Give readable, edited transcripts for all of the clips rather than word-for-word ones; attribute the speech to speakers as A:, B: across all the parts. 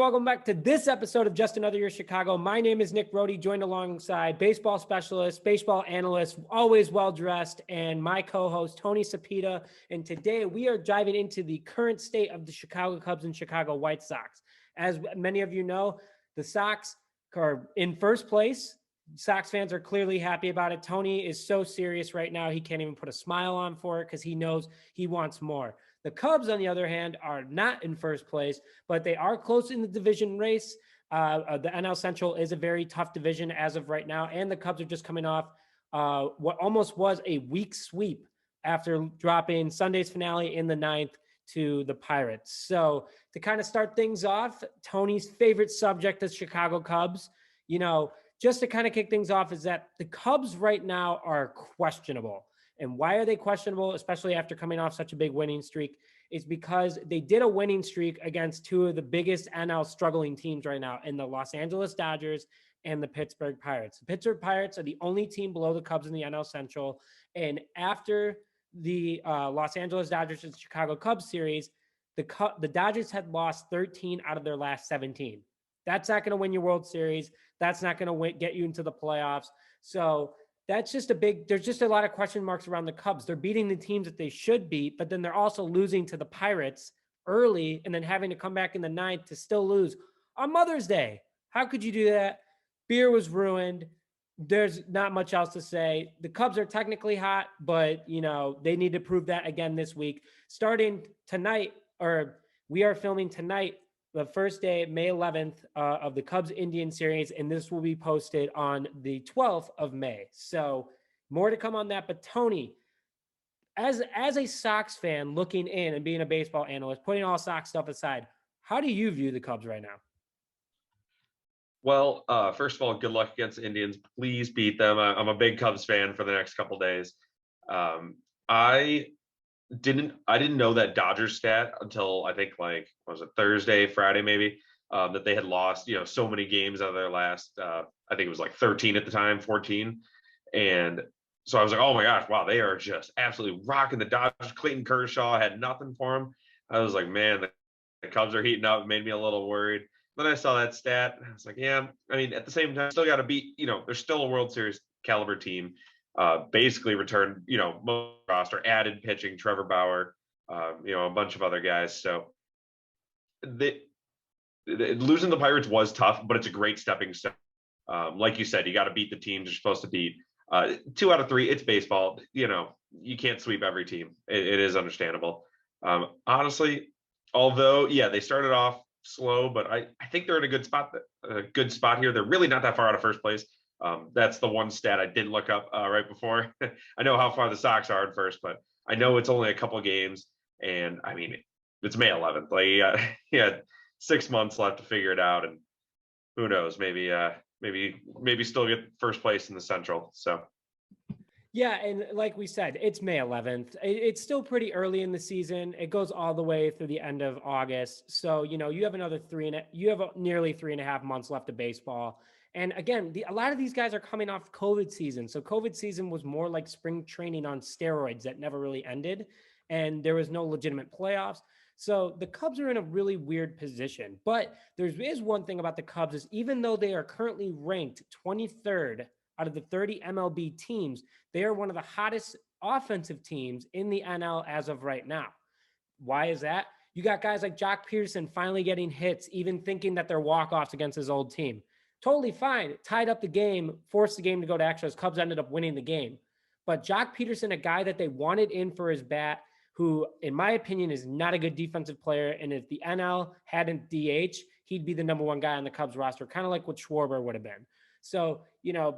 A: welcome back to this episode of Just Another Year Chicago. My name is Nick Brody, joined alongside baseball specialist, baseball analyst, always well-dressed, and my co-host, Tony Sapita. And today we are diving into the current state of the Chicago Cubs and Chicago White Sox. As many of you know, the Sox are in first place. Sox fans are clearly happy about it. Tony is so serious right now, he can't even put a smile on for it because he knows he wants more. The Cubs, on the other hand, are not in first place, but they are close in the division race. The NL Central is a very tough division as of right now, and the Cubs are just coming off what almost was a weak sweep after dropping Sunday's finale in the ninth to the Pirates. So to kind of start things off, Tony's favorite subject is Chicago Cubs. You know, just to kind of kick things off is that the Cubs right now are questionable. And why are they questionable, especially after coming off such a big winning streak? Is because they did a winning streak against two of the biggest NL struggling teams right now in the Los Angeles Dodgers and the Pittsburgh Pirates. The Pittsburgh Pirates are the only team below the Cubs in the NL Central. And after the Los Angeles Dodgers and Chicago Cubs series, the Dodgers had lost 13 out of their last 17. That's not going to win your World Series. That's not going to get you into the playoffs. So that's just there's just a lot of question marks around the Cubs. They're beating the teams that they should beat, but then they're also losing to the Pirates early and then having to come back in the ninth to still lose on Mother's Day. How could you do that? Beer was ruined. There's not much else to say. The Cubs are technically hot, but they need to prove that again this week. Starting tonight, or we are filming tonight, the first day, May 11th, of the Cubs-Indian series, and this will be posted on the 12th of May. So more to come on that. But Tony, as a Sox fan looking in and being a baseball analyst, putting all Sox stuff aside, how do you view the Cubs right now?
B: Well, first of all, good luck against the Indians. Please beat them. I'm a big Cubs fan for the next couple days. I didn't know that Dodgers stat until I think Thursday, Friday maybe, that they had lost, so many games out of their last, I think it was like 13 at the time, 14. And so I was like, oh my gosh, wow, they are just absolutely rocking the Dodgers. Clayton Kershaw had nothing for him. I was like, man, the Cubs are heating up. It made me a little worried. Then I saw that stat and I was like, yeah, I mean, at the same time, still got to beat, they're still a World Series caliber team. Basically returned, most roster, added pitching, Trevor Bauer, a bunch of other guys. So losing the Pirates was tough, but it's a great stepping stone. Like you said, you got to beat the teams you're supposed to beat. 2 out of 3, it's baseball. You can't sweep every team. It is understandable. Honestly, although, yeah, they started off slow, but I think they're in a good spot here. They're really not that far out of first place. That's the one stat I did look up right before. I know how far the Sox are at first, but I know it's only a couple games, and I mean it's May 11th. Like he had 6 months left to figure it out, and who knows? Maybe still get first place in the Central. So.
A: Yeah, and like we said, it's May 11th. It's still pretty early in the season. It goes all the way through the end of August. So, you have nearly 3.5 months left of baseball. And again, a lot of these guys are coming off COVID season. So COVID season was more like spring training on steroids that never really ended. And there was no legitimate playoffs. So the Cubs are in a really weird position. But there is one thing about the Cubs is even though they are currently ranked 23rd out of the 30 MLB teams, they are one of the hottest offensive teams in the NL as of right now. Why is that? You got guys like Jock Peterson finally getting hits, even thinking that they're walk-offs against his old team. Totally fine. Tied up the game, forced the game to go to extras. Cubs ended up winning the game. But Jock Peterson, a guy that they wanted in for his bat, who, in my opinion, is not a good defensive player. And if the NL hadn't DH, he'd be the number one guy on the Cubs roster, kind of like what Schwarber would have been. So,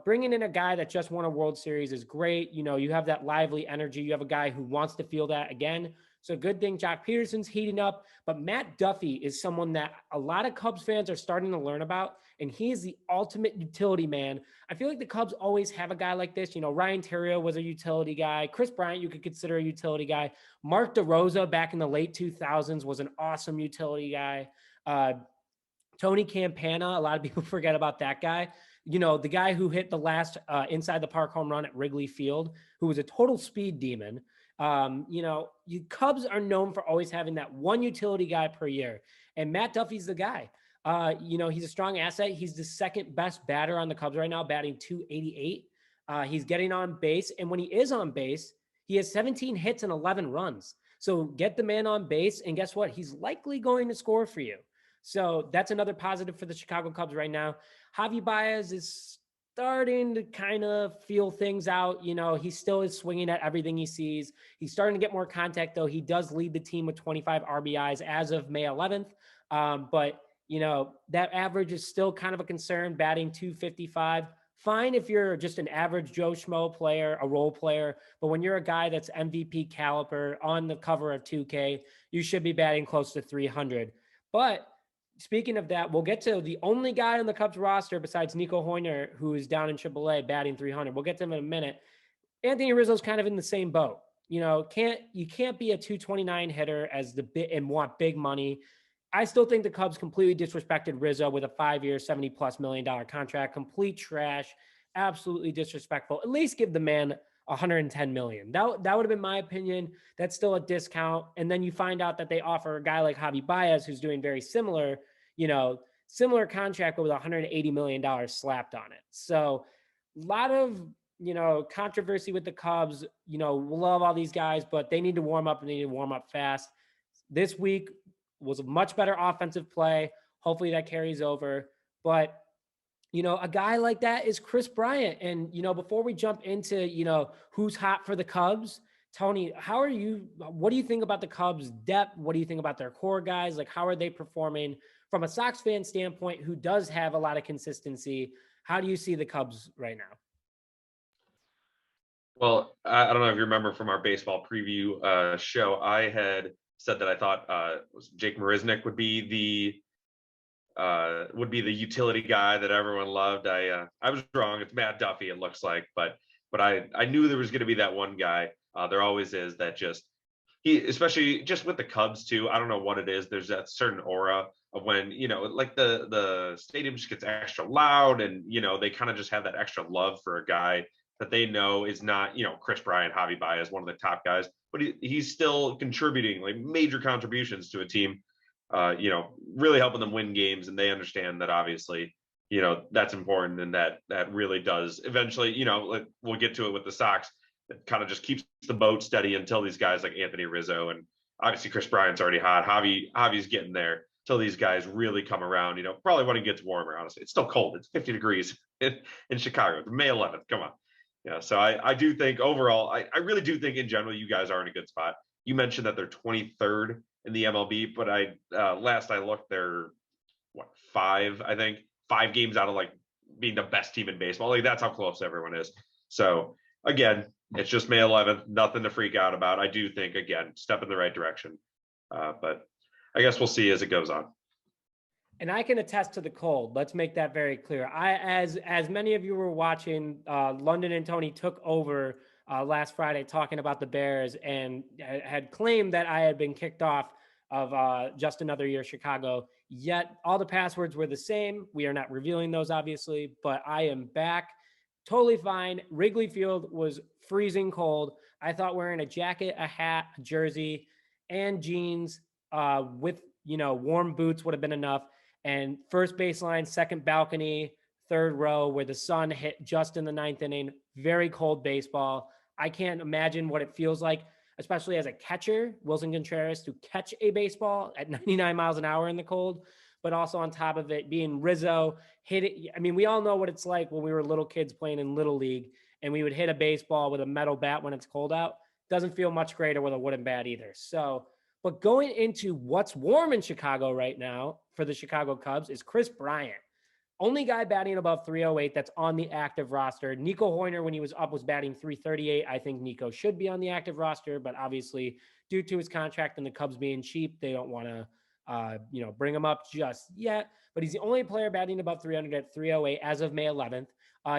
A: bringing in a guy that just won a World Series is great. You have that lively energy. You have a guy who wants to feel that again. So good thing Jock Peterson's heating up. But Matt Duffy is someone that a lot of Cubs fans are starting to learn about, and he is the ultimate utility man. I feel like the Cubs always have a guy like this. Ryan Theriot was a utility guy. Kris Bryant, you could consider a utility guy. Mark DeRosa back in the late 2000s was an awesome utility guy. Tony Campana, a lot of people forget about that guy. The guy who hit the last inside the park home run at Wrigley Field, who was a total speed demon. Cubs are known for always having that one utility guy per year, and Matt Duffy's the guy. He's a strong asset. He's the second best batter on the Cubs right now, batting 288. He's getting on base. And when he is on base, he has 17 hits and 11 runs. So get the man on base, and guess what? He's likely going to score for you. So that's another positive for the Chicago Cubs right now. Javi Baez is starting to kind of feel things out. He still is swinging at everything he sees. He's starting to get more contact, though. He does lead the team with 25 RBIs as of May 11th. But that average is still kind of a concern, batting 255. Fine if you're just an average Joe Schmo player, a role player, but when you're a guy that's MVP caliber on the cover of 2K, you should be batting close to 300. But speaking of that, we'll get to the only guy on the Cubs roster besides Nico Hoerner, who is down in AAA batting 300. We'll get to him in a minute. Anthony Rizzo's kind of in the same boat. You can't be a 229 hitter and want big money. I still think the Cubs completely disrespected Rizzo with a 5-year, $70+ million contract. Complete trash, absolutely disrespectful. At least give the man $110 million. That would have been my opinion. That's still a discount. And then you find out that they offer a guy like Javi Baez, who's doing very similar contract, but with $180 million slapped on it. So a lot of controversy with the Cubs. We'll love all these guys, but they need to warm up, and they need to warm up fast. This week was a much better offensive play. Hopefully that carries over. But, a guy like that is Kris Bryant. And, before we jump into, who's hot for the Cubs, Tony, what do you think about the Cubs' depth? What do you think about their core guys? Like, how are they performing from a Sox fan standpoint who does have a lot of consistency? How do you see the Cubs right now?
B: Well, I don't know if you remember from our baseball preview show, I had said that I thought Jake Marisnick would be the utility guy that everyone loved. I was wrong. It's Matt Duffy, it looks like, but I knew there was going to be that one guy. There always is that especially just with the Cubs too. I don't know what it is. There's that certain aura of when, like the stadium just gets extra loud, and, they kind of just have that extra love for a guy that they know is not, Kris Bryant, Javi Baez, one of the top guys, but he's still contributing like major contributions to a team, really helping them win games. And they understand that obviously, that's important. And that really does eventually, like we'll get to it with the Sox. It kind of just keeps the boat steady until these guys like Anthony Rizzo, and obviously Kris Bryant's already hot. Javi's getting there till these guys really come around, probably when it gets warmer, honestly. It's still cold. It's 50 degrees in Chicago, May 11th. Come on. Yeah, so I do think overall, I really do think in general, you guys are in a good spot. You mentioned that they're 23rd in the MLB, but last I looked, they're 5 games out of like being the best team in baseball. Like that's how close everyone is. So again, it's just May 11th, nothing to freak out about. I do think, again, step in the right direction. But I guess we'll see as it goes on.
A: And I can attest to the cold. Let's make that very clear. As many of you were watching, London and Tony took over last Friday talking about the Bears and had claimed that I had been kicked off of Just Another Year Chicago. Yet all the passwords were the same. We are not revealing those, obviously, but I am back. Totally fine. Wrigley Field was freezing cold. I thought wearing a jacket, a hat, a jersey, and jeans with warm boots would have been enough. And first baseline, second balcony, third row where the sun hit just in the 9th inning. Very cold baseball. I can't imagine what it feels like, especially as a catcher, Wilson Contreras, to catch a baseball at 99 miles an hour in the cold, but also on top of it being Rizzo, hit it. I mean, we all know what it's like when we were little kids playing in Little League and we would hit a baseball with a metal bat when it's cold out. Doesn't feel much greater with a wooden bat either. So, but going into what's warm in Chicago right now for the Chicago Cubs is Kris Bryant. Only guy batting above 308 that's on the active roster. Nico Hoerner, when he was up, was batting 338. I think Nico should be on the active roster, but obviously due to his contract and the Cubs being cheap, they don't want to bring him up just yet. But he's the only player batting above 300 at 308 as of May 11th.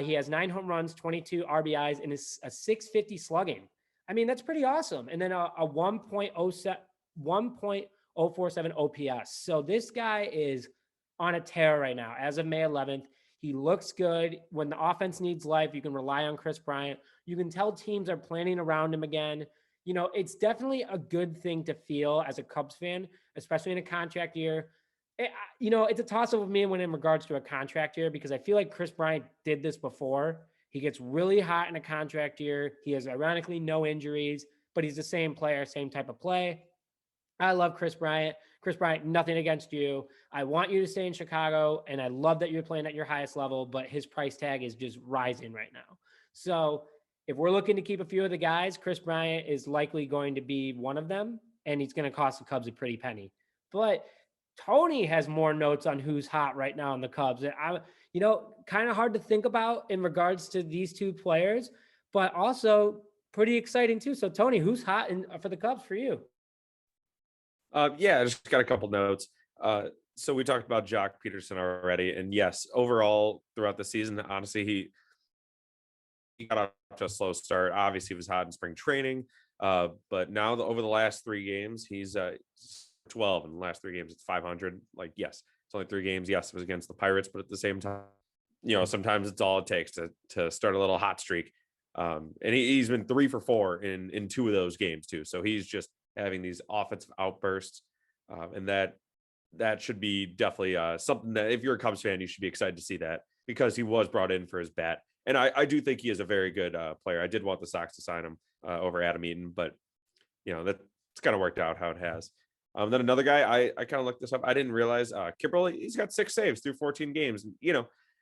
A: He has 9 home runs, 22 RBIs, and is a 650 slugging. I mean, that's pretty awesome. And then a 1.047 OPS. So this guy is on a tear right now. As of May 11th, he looks good. When the offense needs life, you can rely on Kris Bryant. You can tell teams are planning around him again. It's definitely a good thing to feel as a Cubs fan, especially in a contract year. It's a toss-up with me when in regards to a contract year, because I feel like Kris Bryant did this before. He gets really hot in a contract year. He has ironically no injuries, but he's the same player, same type of play. I love Kris Bryant. Kris Bryant, nothing against you. I want you to stay in Chicago, and I love that you're playing at your highest level, but his price tag is just rising right now. So if we're looking to keep a few of the guys, Kris Bryant is likely going to be one of them, and he's going to cost the Cubs a pretty penny. But Tony has more notes on who's hot right now in the Cubs. Kind of hard to think about in regards to these two players, but also pretty exciting too. So Tony, who's hot for the Cubs for you?
B: Yeah, I just got a couple notes. So we talked about Jock Peterson already, and yes, overall throughout the season, honestly, he got off to a slow start. Obviously, he was hot in spring training, but now over the last 3 games, he's 12 in the last 3 games. It's 500. Like, yes, it's only 3 games. Yes, it was against the Pirates, but at the same time, sometimes it's all it takes to start a little hot streak. And he's been 3 for 4 in 2 of those games too. So he's just having these offensive outbursts, and that should be definitely something that if you're a Cubs fan, you should be excited to see that, because he was brought in for his bat. And I do think he is a very good player. I did want the Sox to sign him over Adam Eaton, but that's kind of worked out how it has. Then another guy, I kind of looked this up. I didn't realize Kimbrel, he's got 6 saves through 14 games.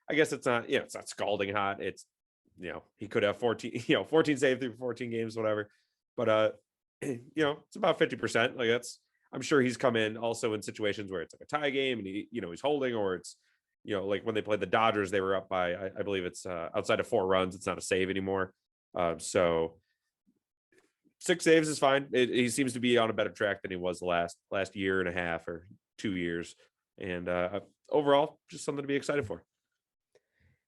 B: I guess it's not scalding hot. It's, he could have 14 save through 14 games, whatever. But it's about 50%. Like, I'm sure he's come in also in situations where it's like a tie game and he's holding, or it's, like when they played the Dodgers, they were up by, I believe it's outside of 4 runs. It's not a save anymore. So 6 saves is fine. He seems to be on a better track than he was the last year and a half or 2 years. And overall, just something to be excited for.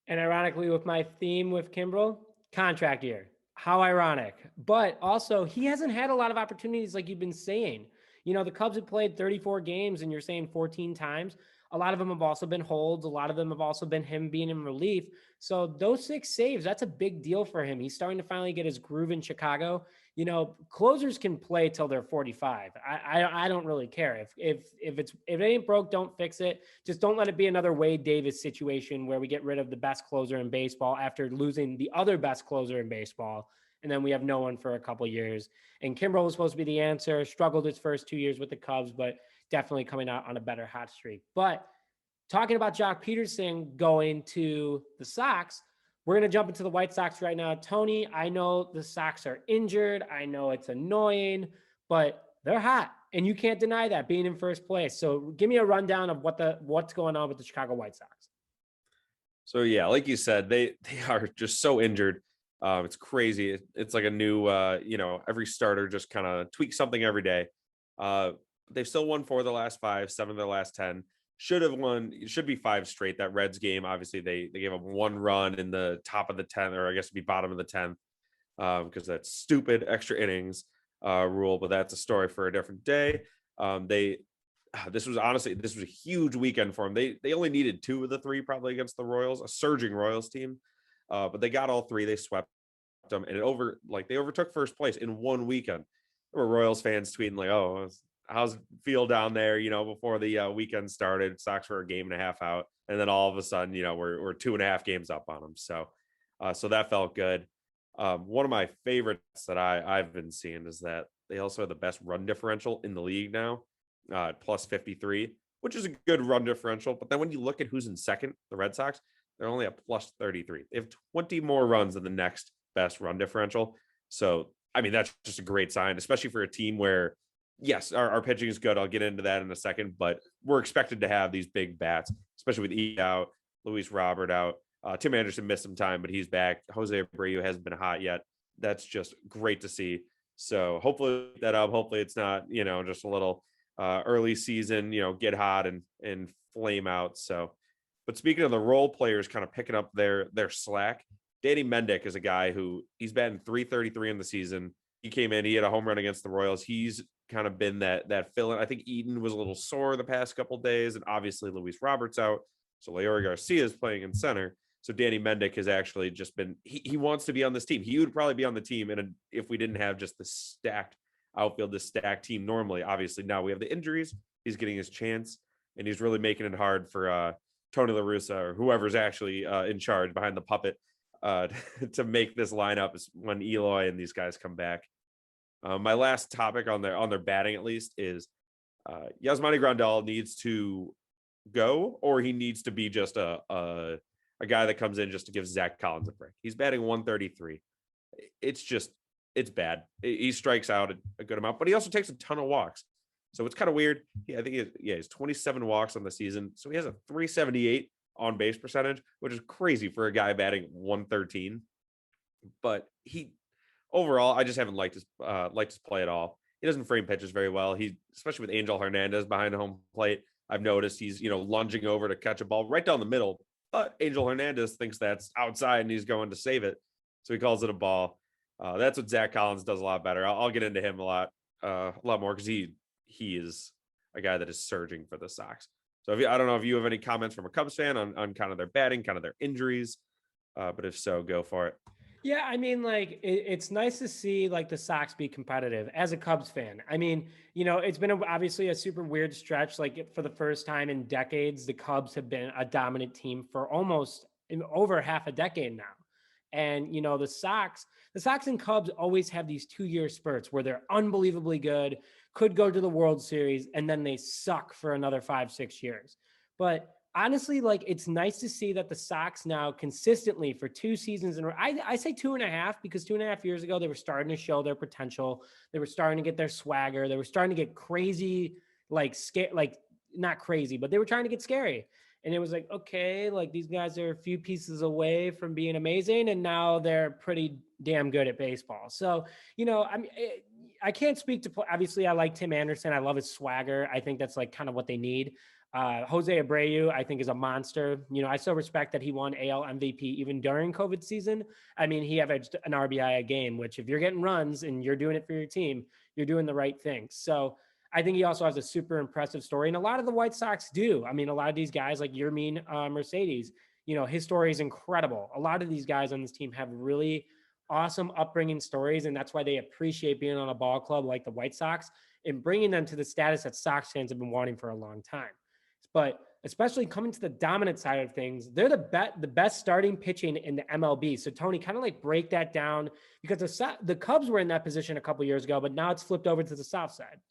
A: And ironically, with my theme with Kimbrel, contract year. How ironic. But also, he hasn't had a lot of opportunities like you've been saying. The Cubs have played 34 games, and you're saying 14 times. A lot of them have also been holds. A lot of them have also been him being in relief. So those 6 saves, that's a big deal for him. He's starting to finally get his groove in Chicago. Closers can play till they're 45. I don't really care. If it ain't broke, don't fix it. Just don't let it be another Wade Davis situation where we get rid of the best closer in baseball after losing the other best closer in baseball, and then we have no one for a couple years. And Kimbrel was supposed to be the answer. Struggled his first 2 years with the Cubs, but definitely coming out on a better hot streak. But talking about Jock Peterson going to the Sox, we're going to jump into the White Sox right now. Tony, I know the Sox are injured. I know it's annoying, but they're hot, and you can't deny that, being in first place. So give me a rundown of what's going on with the Chicago White Sox.
B: So yeah, like you said, they are just so injured. It's crazy. It's like a new, every starter just kind of tweaks something every day. They've still won 4 of the last 5, 7 of the last 10. Should have won. It should be 5 straight. That Reds game, obviously, they gave up 1 run in the top of the 10th, or I guess it'd be bottom of the 10th, because that's stupid extra innings rule. But that's a story for a different day. This was a huge weekend for them. They only needed 2 of the 3 probably against the Royals, a surging Royals team, but they got all 3. They swept them, and they overtook first place in 1 weekend. There were Royals fans tweeting like, "Oh, how's it feel down there?" Before the weekend started, Sox were a game and a half out, and then all of a sudden, we're 2.5 games up on them. So that felt good. One of my favorites that I've been seeing is that they also have the best run differential in the league now, plus 53, which is a good run differential. But then when you look at who's in second, the Red Sox, they're only at plus 33. They have 20 more runs than the next best run differential. So, I mean, that's just a great sign, especially for a team where, yes, our pitching is good. I'll get into that in a second, but we're expected to have these big bats, especially with E out, Luis Robert out. Tim Anderson missed some time, but he's back. Jose Abreu hasn't been hot yet. That's just great to see. So hopefully that up. Hopefully it's not, just a little early season, get hot and flame out. So, but speaking of the role players kind of picking up their slack, Danny Mendick is a guy who he's batting .333 in the season. He came in, he had a home run against the Royals. He's kind of been that fill-in. I think Eaton was a little sore the past couple of days, and obviously Luis Robert's out. So Leori Garcia is playing in center. So Danny Mendick has actually just been, he wants to be on this team. He would probably be on the team if we didn't have just the stacked outfield, the stacked team normally. Obviously now we have the injuries. He's getting his chance.
C: and he's really making it hard for Tony La Russa or whoever's actually in charge behind the puppet to make this lineup when Eloy and these guys come back. My last topic on their batting, at least, is Yasmani Grandal needs to go, or he needs to be just a guy that comes in just to give Zach Collins a break. He's batting 133. It's bad. He strikes out a good amount, but he also takes a ton of walks. So it's kind of weird. I think he's 27 walks on the season. So he has a 378 on base percentage, which is crazy for a guy batting 113. But overall, I just haven't liked his play at all. He doesn't frame pitches very well. He, especially with Angel Hernandez behind home plate, I've noticed he's, lunging over to catch a ball right down the middle, but Angel Hernandez thinks that's outside and he's going to save it. So he calls it a ball. That's what Zach Collins does a lot better. I'll get into him a lot more because he is a guy that is surging for the Sox. So I don't know if you have any comments from a Cubs fan on kind of their batting, kind of their injuries, but if so, go for it.
A: Yeah, I mean, like, it's nice to see, like, the Sox be competitive as a Cubs fan. I mean, it's been obviously a super weird stretch. Like, for the first time in decades, the Cubs have been a dominant team for almost over half a decade now. And, the Sox and Cubs always have these 2-year spurts where they're unbelievably good, could go to the World Series, and then they suck for another 5-6 years. But honestly, like, it's nice to see that the Sox now consistently for 2 seasons in a row, I say 2.5 because 2.5 years ago, they were starting to show their potential. They were starting to get their swagger. They were starting to get crazy, not crazy, but they were trying to get scary. And it was like, okay, like, these guys are a few pieces away from being amazing. And now they're pretty damn good at baseball. So, I can't speak to, obviously I like Tim Anderson. I love his swagger. I think that's like kind of what they need. Jose Abreu, I think, is a monster. I still respect that he won AL MVP even during COVID season. I mean, he averaged an RBI a game, which if you're getting runs and you're doing it for your team, you're doing the right thing. So I think he also has a super impressive story. And a lot of the White Sox do. I mean, a lot of these guys like Yermin Mercedes, his story is incredible. A lot of these guys on this team have really awesome upbringing stories. And that's why they appreciate being on a ball club like the White Sox and bringing them to the status that Sox fans have been wanting for a long time. But especially coming to the dominant side of things, they're the best starting pitching in the MLB. So Tony, kind of like break that down, because the Cubs were in that position a couple of years ago, but now it's flipped over to the South side.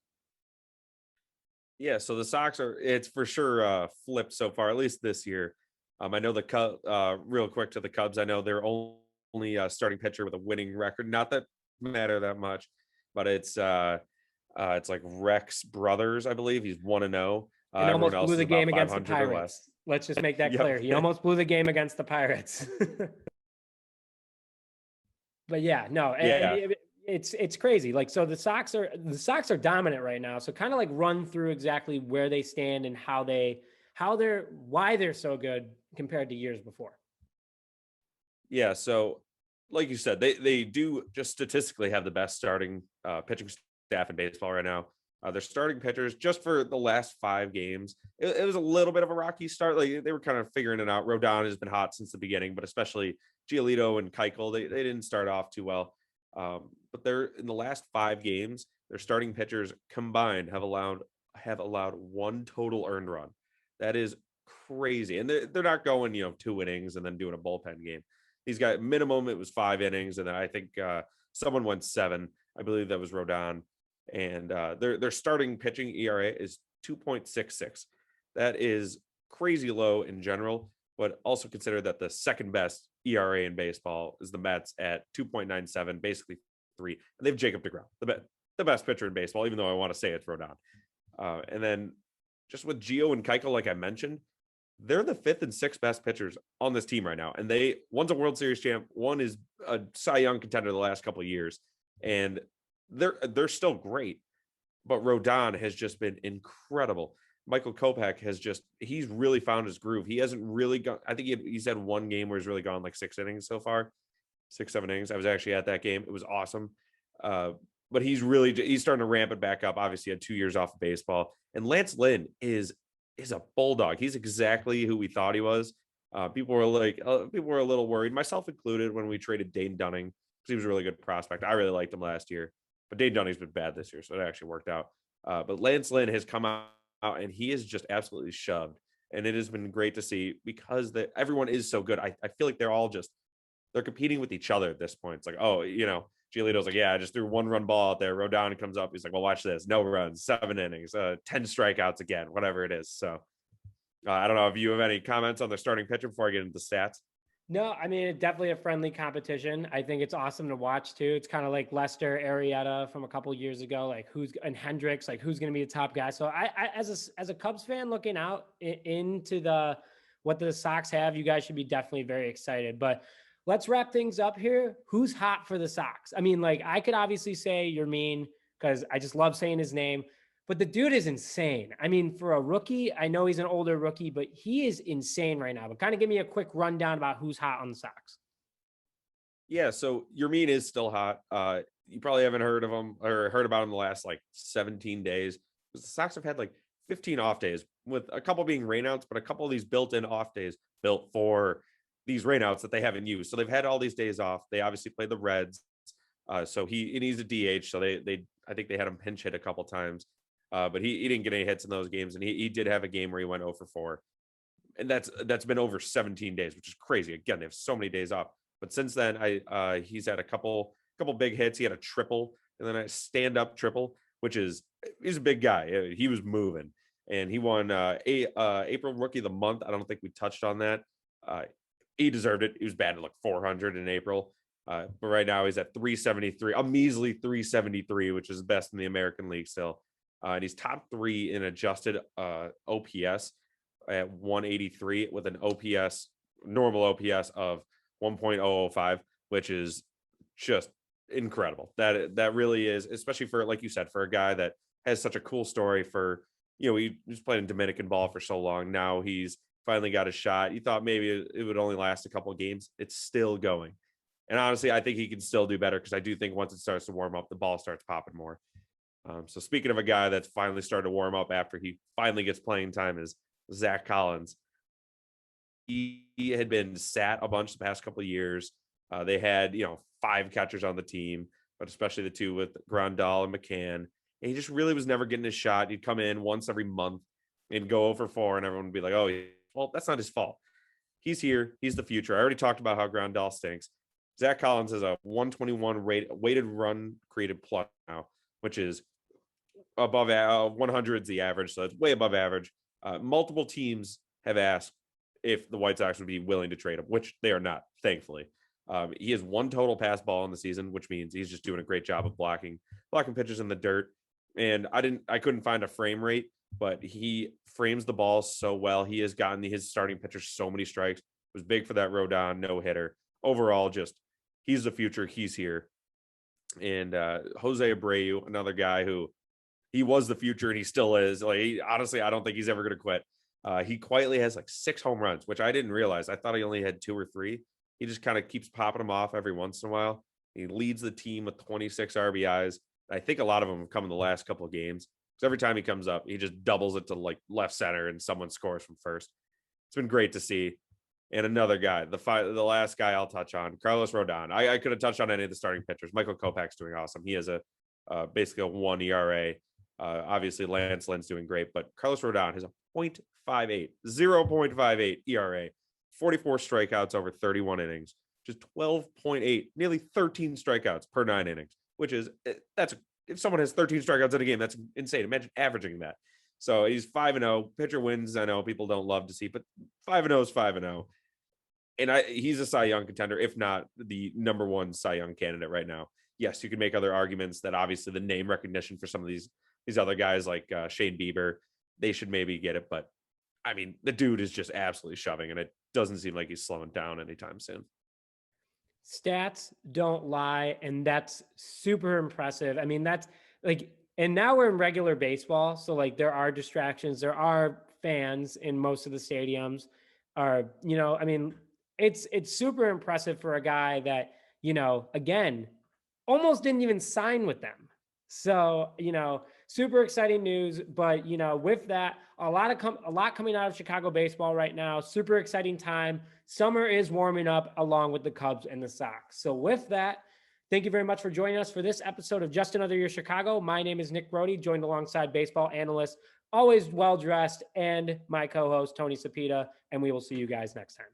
C: Yeah, so the Sox it's for sure flipped so far, at least this year. I know real quick to the Cubs, I know they're only starting pitcher with a winning record. Not that matter that much, but it's like Rex Brothers, I believe. He's 1-0.
A: And almost blew the game against the Pirates. Let's just make that
C: Yep.
A: clear. He almost blew the game against the Pirates. But yeah, no,
C: yeah.
A: It's crazy. Like, so the Sox are dominant right now. So kind of like run through exactly where they stand and why they're so good compared to years before.
C: Yeah, so like you said, they do just statistically have the best starting pitching staff in baseball right now. Their starting pitchers, just for the last 5 games, it was a little bit of a rocky start. Like, they were kind of figuring it out. Rodon has been hot since the beginning, but especially Giolito and Keuchel, they didn't start off too well. But they're in the last 5 games, their starting pitchers combined have allowed 1 total earned run. That is crazy. And they're not going, 2 innings and then doing a bullpen game. These guys, minimum, it was 5 innings. And then I think someone went 7. I believe that was Rodon. And their starting pitching ERA is 2.66. That is crazy low in general, but also consider that the second best ERA in baseball is the Mets at 2.97, basically 3. And they have Jacob deGrom, the best pitcher in baseball, even though I want to say it's Rodon. And then just with Gio and Keuchel, like I mentioned, they're the 5th and 6th best pitchers on this team right now. And one's a World Series champ, one is a Cy Young contender the last couple of years. And they're still great, but Rodon has just been incredible. Michael Kopech he's really found his groove. He hasn't really gone. I think he's had 1 game where he's really gone like 6 innings so far, 6-7 innings. I was actually at that game. It was awesome. But he's starting to ramp it back up. Obviously, had 2 years off of baseball. And Lance Lynn is a bulldog. He's exactly who we thought he was. People were a little worried, myself included, when we traded Dane Dunning, because he was a really good prospect. I really liked him last year. But Dane Dunning's been bad this year, so it actually worked out. But Lance Lynn has come out and he is just absolutely shoved. And it has been great to see because everyone is so good. I feel like they're competing with each other at this point. It's like, oh, Giolito's like, yeah, I just threw 1-run ball out there. Rodon comes up. He's like, well, watch this. No runs, 7 innings, 10 strikeouts again, whatever it is. So I don't know if you have any comments on the starting pitcher before I get into the stats.
A: No, I mean, it's definitely a friendly competition. I think it's awesome to watch too. It's kind of like Lester, Arrieta from a couple of years ago, like and Hendricks, like who's going to be the top guy. So I as a Cubs fan looking out into what the Sox have, you guys should be definitely very excited. But let's wrap things up here. Who's hot for the Sox? I mean, like I could obviously say Yermin because I just love saying his name. But the dude is insane. I mean, for a rookie, I know he's an older rookie, but he is insane right now. But kind of give me a quick rundown about who's hot on the Sox.
C: Yeah, so Yermin is still hot. You probably haven't heard of him or heard about him the last like 17 days. Because the Sox have had like 15 off days, with a couple being rainouts, but a couple of these built-in off days built for these rainouts that they haven't used. So they've had all these days off. They obviously played the Reds. So he's a DH. So I think they had him pinch hit a couple times. But he didn't get any hits in those games, and he did have a game where he went 0 for 4, and that's been over 17 days, which is crazy. Again, they have so many days off. But since then, he's had a couple big hits. He had a triple, and then a stand-up triple, he's a big guy. He was moving, and he won April Rookie of the Month. I don't think we touched on that. He deserved it. He was batted like 400 in April, but right now he's at 373, a measly 373, which is best in the American League still. And he's top 3 in adjusted OPS at 183 with an normal OPS of 1.005, which is just incredible. That really is, especially for, like you said, for a guy that has such a cool story for, he was playing Dominican ball for so long. Now he's finally got a shot. You thought maybe it would only last a couple of games. It's still going. And honestly, I think he can still do better because I do think once it starts to warm up, the ball starts popping more. So speaking of a guy that's finally started to warm up after he finally gets playing time is Zach Collins. He had been sat a bunch the past couple of years. They had, 5 catchers on the team, but especially the 2 with Grandal and McCann. And he just really was never getting his shot. He'd come in once every month and go 0 for 4, and everyone would be like, oh, well, that's not his fault. He's here. He's the future. I already talked about how Grandal stinks. Zach Collins has a 121 weighted run created plus now, which is above 100 is the average, so it's way above average. Multiple teams have asked if the White Sox would be willing to trade him, which they are not, thankfully. He has 1 total pass ball in the season, which means he's just doing a great job of blocking pitches in the dirt. And I couldn't find a frame rate, but he frames the ball so well. He has gotten his starting pitchers so many strikes. It was big for that Rodon no-hitter. Overall, just he's the future. He's here. And Jose Abreu, another guy who he was the future and he still is. Like, honestly, I don't think he's ever going to quit. He quietly has like 6 home runs, which I didn't realize. I thought he only had 2 or 3. He just kind of keeps popping them off every once in a while. He leads the team with 26 RBIs. I think a lot of them have come in the last couple of games. Because every time he comes up, he just doubles it to like left center and someone scores from first. It's been great to see. And another guy, the last guy I'll touch on, Carlos Rodon. I could have touched on any of the starting pitchers. Michael Kopech's doing awesome. He has basically a 1 ERA. Obviously, Lance Lynn's doing great, but Carlos Rodon has a 0.58 ERA, 44 strikeouts over 31 innings, just 12.8, nearly 13 strikeouts per 9 innings, which is if someone has 13 strikeouts in a game, that's insane. Imagine averaging that. So he's 5-0. Pitcher wins. I know people don't love to see, but 5-0 is 5-0. And he's a Cy Young contender, if not the number 1 Cy Young candidate right now. Yes, you can make other arguments that obviously the name recognition for some of these other guys like Shane Bieber, they should maybe get it. But I mean, the dude is just absolutely shoving, and it doesn't seem like he's slowing down anytime soon.
A: Stats don't lie, and that's super impressive. I mean, that's like, and now we're in regular baseball, so like there are distractions, there are fans in most of the stadiums. I mean, it's super impressive for a guy that, again, almost didn't even sign with them. So, super exciting news. But, with that, a lot coming out of Chicago baseball right now. Super exciting time. Summer is warming up along with the Cubs and the Sox. So with that, Thank you very much for joining us for this episode of Just Another Year Chicago. My name is Nick Brody, joined alongside baseball analyst, always well-dressed, and my co-host, Tony Sapita, and we will see you guys next time.